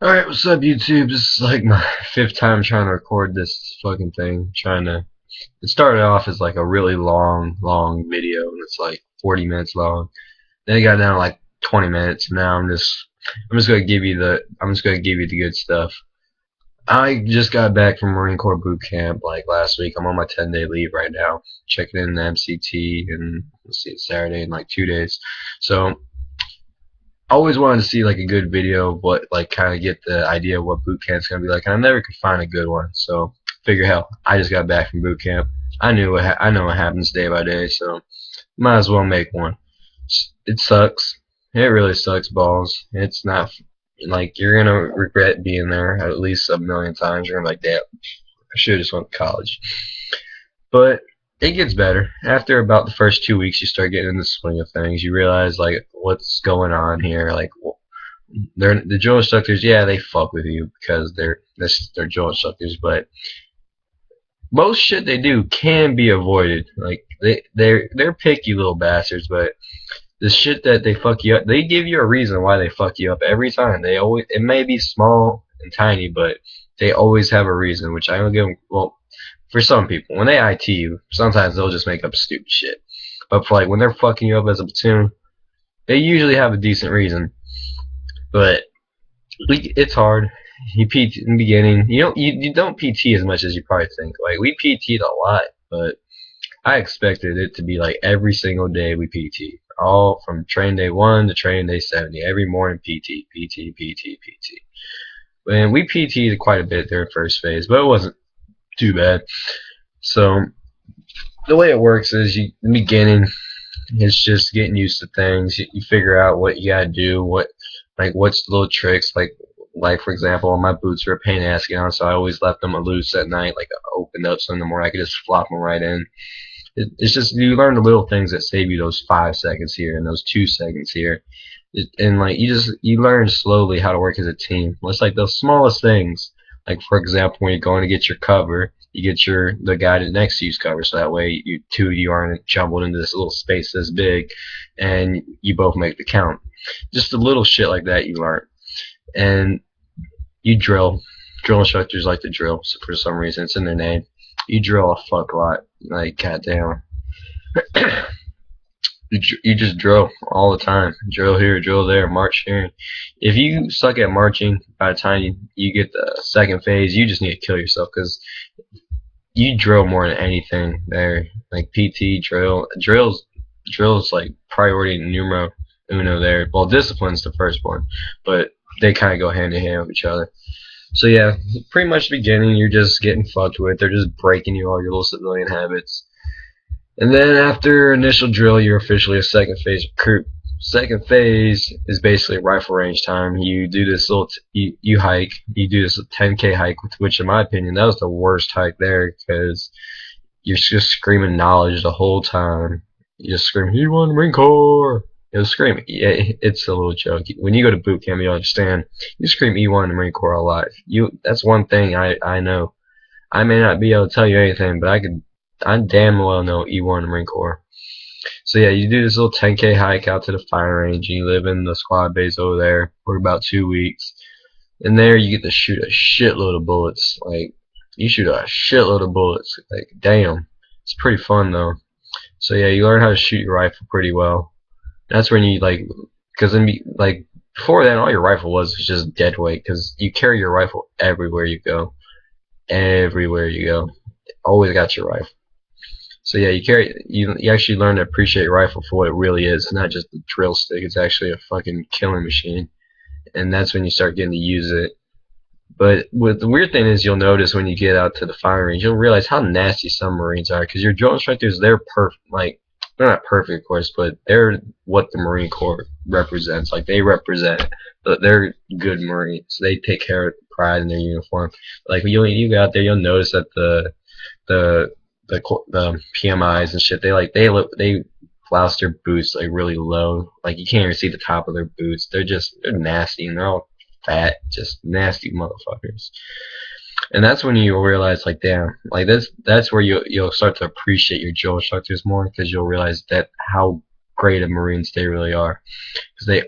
Alright, what's up YouTube? This is like my fifth time trying to record this fucking thing. It started off as like a really long video and it's like 40 minutes long. Then it got down to like 20 minutes and now I'm just gonna give you the good stuff. I just got back from Marine Corps boot camp like last week. I'm on my 10-day leave right now. Checking in the MCT and let's see, it's Saturday in like 2 days. So I always wanted to see like a good video of what like kind of get the idea of what boot camp's gonna be like, and I never could find a good one. So figure hell, I just got back from boot camp. I know what happens day by day, so might as well make one. It sucks. It really sucks balls. It's not like you're gonna regret being there at least a million times. You're gonna be like, damn, I should have just went to college. But it gets better. After about the first 2 weeks, you start getting in the swing of things. You realize like what's going on here. Like they're the drill instructors. Yeah, they fuck with you because they're drill instructors. But most shit they do can be avoided. Like they're picky little bastards. But the shit that they fuck you up, they give you a reason why they fuck you up every time. They always it may be small and tiny, but they always have a reason. Which I don't give them. Well, for some people, when they IT you, sometimes they'll just make up stupid shit. But for like when they're fucking you up as a platoon, they usually have a decent reason. But it's hard. You PT in the beginning. You don't PT as much as you probably think. Like we PT'd a lot, but I expected it to be like every single day we PT. All from train day 1 to train day 70. Every morning PT, PT, PT, PT. And we PT'd quite a bit during first phase, but it wasn't too bad. So the way it works is in the beginning, it's just getting used to things. You figure out what you gotta do, what's the little tricks, like for example, my boots were a pain in the ass to get on, so I always left them loose at night, like I opened up so in the morning I could just flop them right in. It's just you learn the little things that save you those 5 seconds here and those 2 seconds here, and like you learn slowly how to work as a team. It's like the smallest things. Like for example, when you're going to get your cover, you get the guy next to you's cover, so that way you aren't jumbled into this little space this big, and you both make the count. Just the little shit like that you learn, and you drill. Drill instructors like to drill so for some reason. It's in their name. You drill a fuck lot. Like goddamn. You just drill all the time. Drill here, drill there, march here. If you suck at marching, by the time you get the second phase, you just need to kill yourself because you drill more than anything there. Like PT, drills like priority numero uno there. Well, discipline's the first one, but they kind of go hand in hand with each other. So yeah, pretty much the beginning, you're just getting fucked with. They're just breaking you all your little civilian habits. And then after initial drill, you're officially a second phase recruit. Second phase is basically rifle range time. You do this you hike. You do this 10K hike, which in my opinion, that was the worst hike there because you're just screaming knowledge the whole time. You just scream, "E1 Marine Corps." You scream. Yeah, it's a little joke. When you go to boot camp, you understand. You scream E1 Marine Corps alive. That's one thing I know. I may not be able to tell you anything, but I damn well know E1 Marine Corps. So yeah, you do this little 10K hike out to the fire range, and you live in the squad base over there for about 2 weeks. And there you get to shoot a shitload of bullets. Like you shoot a shitload of bullets. Like damn, it's pretty fun though. So yeah, you learn how to shoot your rifle pretty well. That's when you because like before then, all your rifle was just dead weight because you carry your rifle everywhere you go. Everywhere you go, always got your rifle. So yeah, you actually learn to appreciate your rifle for what it really is. It's not just a drill stick. It's actually a fucking killing machine. And that's when you start getting to use it. But the weird thing is you'll notice when you get out to the firing range, you'll realize how nasty some Marines are. Because your drill instructors, they're perfect. Like, they're not perfect, of course, but they're what the Marine Corps represents. Like, they represent, they're good Marines. They take care of pride in their uniform. Like, you go out there, you'll notice that the PMIs and shit, they flouse their boots like really low. Like you can't even see the top of their boots. They're nasty and they're all fat, just nasty motherfuckers. And that's when you realize like damn, like that's where you'll start to appreciate your drill instructors more because you'll realize that how great of Marines they really are. Because they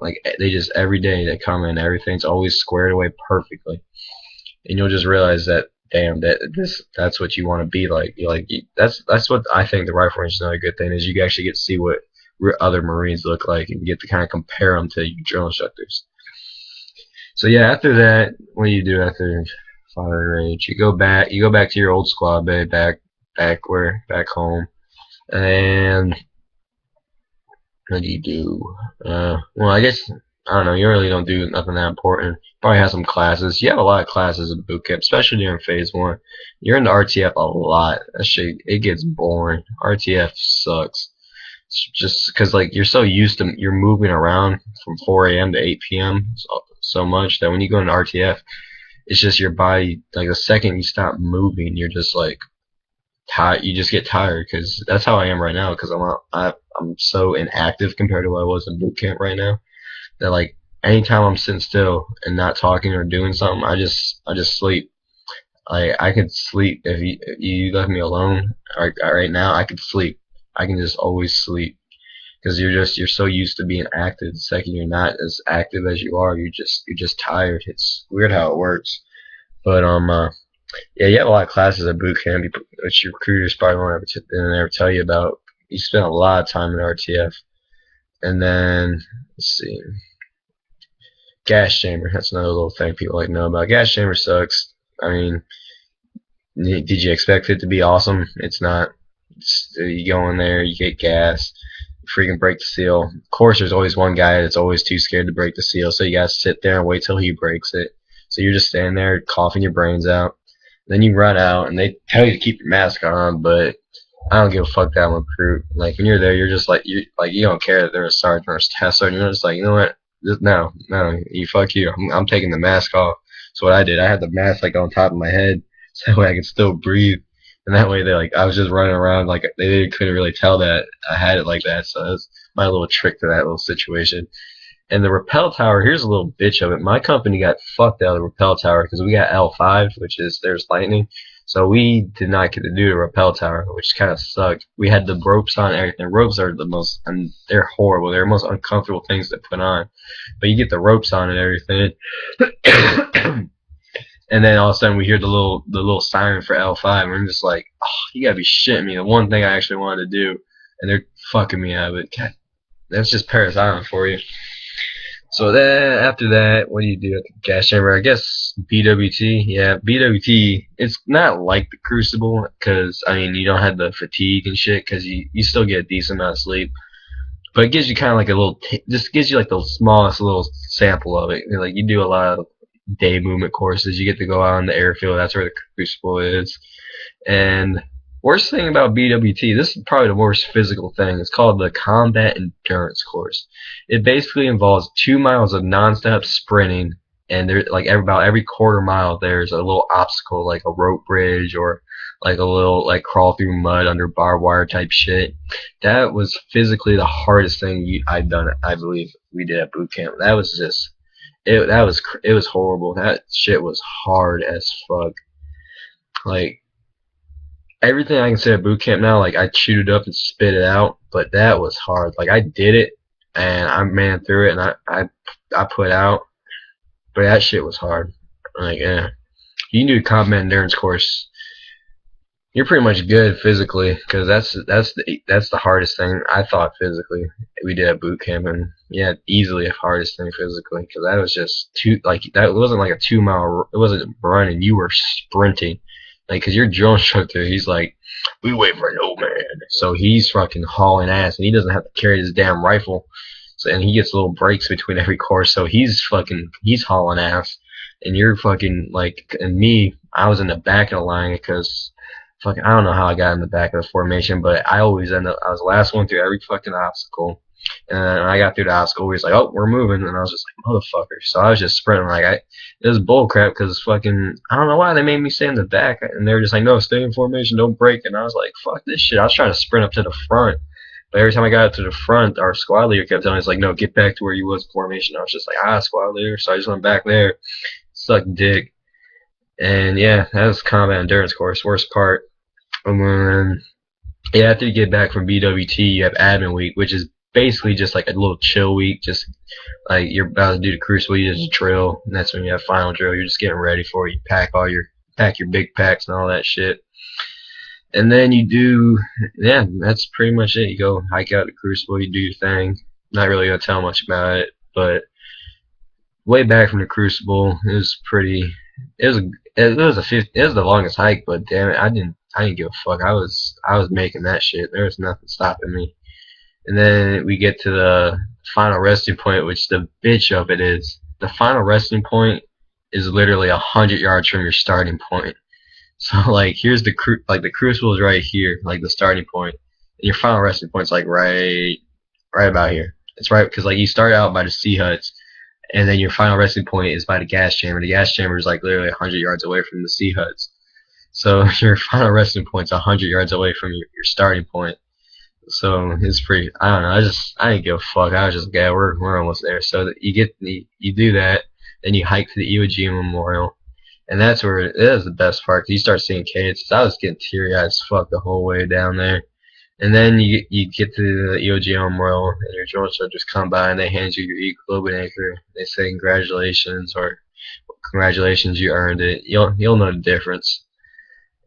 Like they just every day they come in, everything's always squared away perfectly, and you'll just realize that damn that's what you want to be like. That's what I think the rifle range is another good thing is you actually get to see what other Marines look like and get to kind of compare them to your drill instructors. So yeah, after that, what do you do after firing range? You go back to your old squad bay, back home, and what do you do? Well, I guess I don't know. You really don't do nothing that important. Probably have some classes. You have a lot of classes in boot camp, especially during phase one. You're in the RTF a lot. That shit, it gets boring. RTF sucks. It's just because like you're so used to you're moving around from 4 a.m. to 8 p.m. So much that when you go into RTF, it's just your body. Like the second you stop moving, you're just like tired. You just get tired because that's how I am right now. Because I'm so inactive compared to what I was in boot camp right now. That like anytime I'm sitting still and not talking or doing something, I just sleep. I could sleep if you left me alone right now. I could sleep. I can just always sleep because you're so used to being active. The second you're not as active as you are, you're just tired. It's weird how it works. But yeah, you have a lot of classes at boot camp, which your recruiters probably won't ever tell you about. You spend a lot of time in RTF, and then let's see, gas chamber. That's another little thing people like to know about. Gas chamber sucks. I mean, did you expect it to be awesome? It's not. You go in there, you get gas, you freaking break the seal. Of course, there's always one guy that's always too scared to break the seal, so you gotta sit there and wait till he breaks it. So you're just standing there coughing your brains out. Then you run out, and they tell you to keep your mask on, but I don't give a fuck that I'm a recruit. Like when you're there, you're just like you don't care that they're a sergeant or a staff sergeant. You're just like, you know what? No, you fuck you. I'm taking the mask off. So what I did, I had the mask like on top of my head, so that way I could still breathe. And that way, they like I was just running around like they couldn't really tell that I had it like that. So that's my little trick to that little situation. And the rappel tower, here's a little bitch of it. My company got fucked out of the rappel tower because we got L5, which is there's lightning. So we did not get to do the rappel tower, which kind of sucked. We had the ropes on and everything. Ropes are the most, and they're horrible. They're the most uncomfortable things to put on. But you get the ropes on and everything. And then all of a sudden we hear the little siren for L5, and I'm just like, oh, you gotta be shitting me. The one thing I actually wanted to do, and they're fucking me out of it. God, that's just Paris Island for you. So then after that, what do you do at the gas chamber? I guess BWT. Yeah, BWT. It's not like the Crucible because I mean you don't have the fatigue and shit because you still get a decent amount of sleep, but it gives you kind of like a little. Just gives you like the smallest little sample of it. Like you do a lot of day movement courses. You get to go out on the airfield. That's where the Crucible is. And worst thing about BWT, this is probably the worst physical thing. It's called the Combat Endurance Course. It basically involves 2 miles of nonstop sprinting, and there like about every quarter mile there's a little obstacle like a rope bridge or like a little like crawl through mud under barbed wire type shit. That was physically the hardest thing I'd done. I believe we did at boot camp. That was just it was horrible. That shit was hard as fuck. Like everything I can say at boot camp now, like I chewed it up and spit it out, but that was hard. Like I did it and I ran through it and I put out, but that shit was hard. Like yeah, you can do a combat endurance course. You're pretty much good physically because that's the hardest thing I thought physically we did at boot camp, and yeah, easily the hardest thing physically because that was just that wasn't like a 2 mile, it wasn't running, you were sprinting. Like, cause your drill instructor, he's like, we wait for no man. So he's fucking hauling ass, and he doesn't have to carry his damn rifle. So, and he gets little breaks between every course, so he's hauling ass. And you're fucking, like, and me, I was in the back of the line because, fucking, I don't know how I got in the back of the formation, but I always I was the last one through every fucking obstacle. And then when I got through the obstacle, he was like, oh, we're moving. And I was just like, motherfucker. So I was just sprinting. Like, it was bullcrap because fucking, I don't know why they made me stay in the back. And they were just like, no, stay in formation, don't break. And I was like, fuck this shit. I was trying to sprint up to the front. But every time I got up to the front, our squad leader kept telling us, like, no, get back to where you was in formation. I was just like, squad leader. So I just went back there, sucked dick. And yeah, that was combat endurance course, worst part. And then, yeah, after you get back from BWT, you have admin week, which is basically just like a little chill week. Just like you're about to do the crucible, you just drill, and that's when you have final drill. You're just getting ready for it. You pack your big packs and all that shit. And then you do, yeah, that's pretty much it. You go hike out the crucible, you do your thing. Not really gonna tell much about it, but way back from the crucible, it was pretty. It was a, it was the longest hike, but damn it, I didn't give a fuck. I was making that shit. There was nothing stopping me. And then we get to the final resting point, which the bitch of it is. The final resting point is literally 100 yards from your starting point. So like here's the crucible is right here, like the starting point. And your final resting point's like right about here. It's right because like you start out by the sea huts, and then your final resting point is by the gas chamber. The gas chamber is like literally 100 yards away from the sea huts. So your final resting point's 100 yards away from your starting point. So it's pretty. I don't know. I didn't give a fuck. I was just yeah, we're almost there. So that you do that, then you hike to the Iwo Jima Memorial, and that's where it is the best part. 'Cause you start seeing kids. I was getting teary eyed as fuck the whole way down there. And then you get to the Iwo Jima Memorial, and your drill instructors come by and they hand you your equilibrium anchor. They say congratulations or congratulations, you earned it. You'll know the difference.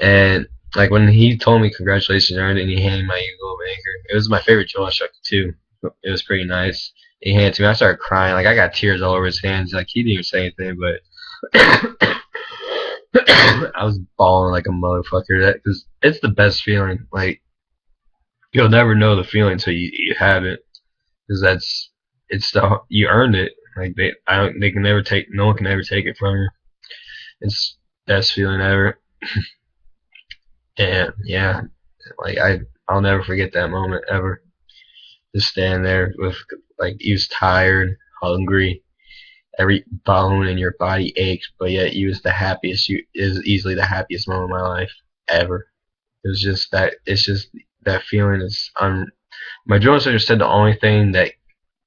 And like when he told me congratulations, you earned it, and he handed me my equilibrium anchor, it was my favorite drill instructor too. It was pretty nice. He handed it to me. I started crying. Like I got tears all over his hands. Like he didn't even say anything, but I was bawling like a motherfucker. That because it's the best feeling. Like you'll never know the feeling until you have it, because you earned it. Like they can never take, no one can ever take it from you. It's the best feeling ever. And yeah, like I'll never forget that moment ever. Just stand there with like you was tired, hungry, every bone in your body ached, but yet you was the happiest. You is easily the happiest moment of my life ever. It was just that. It's just that feeling is my drill instructor said the only thing that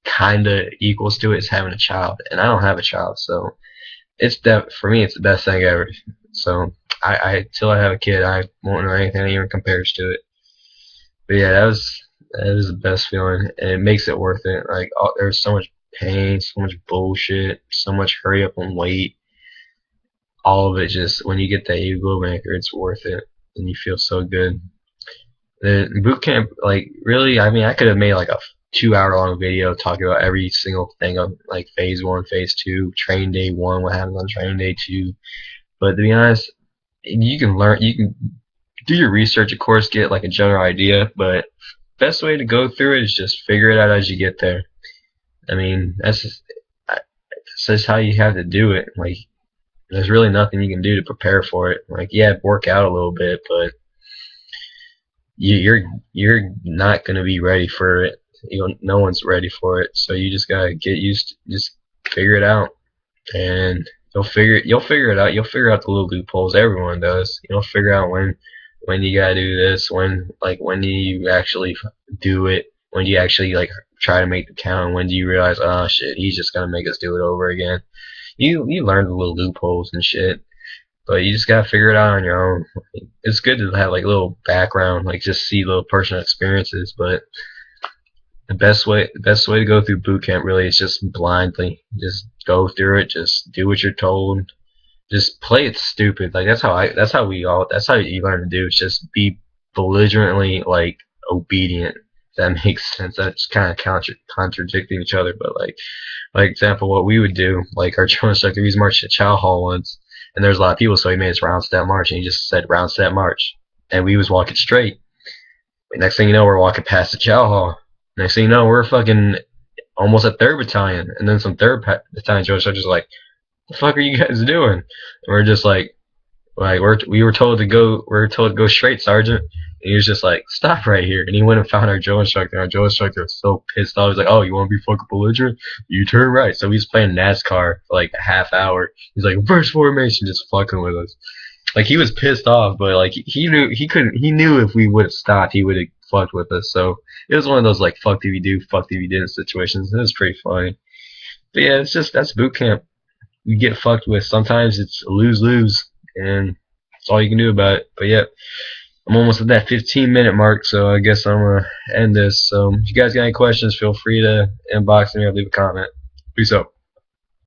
kind of equals to it is having a child, and I don't have a child, so it's that for me it's the best thing ever. So I till I have a kid, I won't know anything that even compares to it. But yeah, that was the best feeling, and it makes it worth it. Like there's so much pain, so much bullshit, so much hurry up and wait. All of it just when you get that equilibrium anchor, it's worth it, and you feel so good. The boot camp, like really, I mean, I could have made like a 2 hour long video talking about every single thing of like phase 1, phase 2, train day 1, what happens on training day 2. But to be honest, you can do your research, of course, get like a general idea. But best way to go through it is just figure it out as you get there. I mean, that's just how you have to do it. Like, there's really nothing you can do to prepare for it. Like, yeah, work out a little bit, but you're not gonna be ready for it. No one's ready for it, so you just gotta get used to, just figure it out, and you'll figure it out. You'll figure out the little loopholes. Everyone does. You'll figure out when you gotta do this, when do you actually do it, when do you actually like try to make the count, when do you realize, oh shit, he's just gonna make us do it over again. You learn the little loopholes and shit. But you just gotta figure it out on your own. It's good to have like a little background, like just see little personal experiences. But the best way to go through boot camp really is just blindly, just go through it, just do what you're told, just play it stupid. Like that's how you learn to do. It's just be belligerently like obedient. If that makes sense. That's kind of contradicting each other, but like example, what we would do, like our drill instructor, we was marching to Chow Hall once. And there's a lot of people, so he made us round step march, and he just said round step march, and we was walking straight. But next thing you know, we're walking past the chow hall. Next thing you know, we're fucking almost at 3rd Battalion, and then some 3rd Battalion drill instructors like, "The fuck are you guys doing?" And we're just like we were told to go straight, Sergeant. And he was just like, stop right here. And he went and found our drill instructor. And our drill instructor was so pissed off. He was like, oh, you want to be fucking belligerent? You turn right. So he was playing NASCAR for like a half hour. He's like, reverse formation, just fucking with us. Like he was pissed off, but like he knew if we would have stopped, he would have fucked with us. So it was one of those like fuck if you do, fuck if you didn't situations. It was pretty funny. But yeah, that's boot camp. You get fucked with. Sometimes it's a lose-lose, and that's all you can do about it. But yeah. I'm almost at that 15-minute mark, so I guess I'm gonna end this. So if you guys got any questions, feel free to inbox me or leave a comment. Peace out.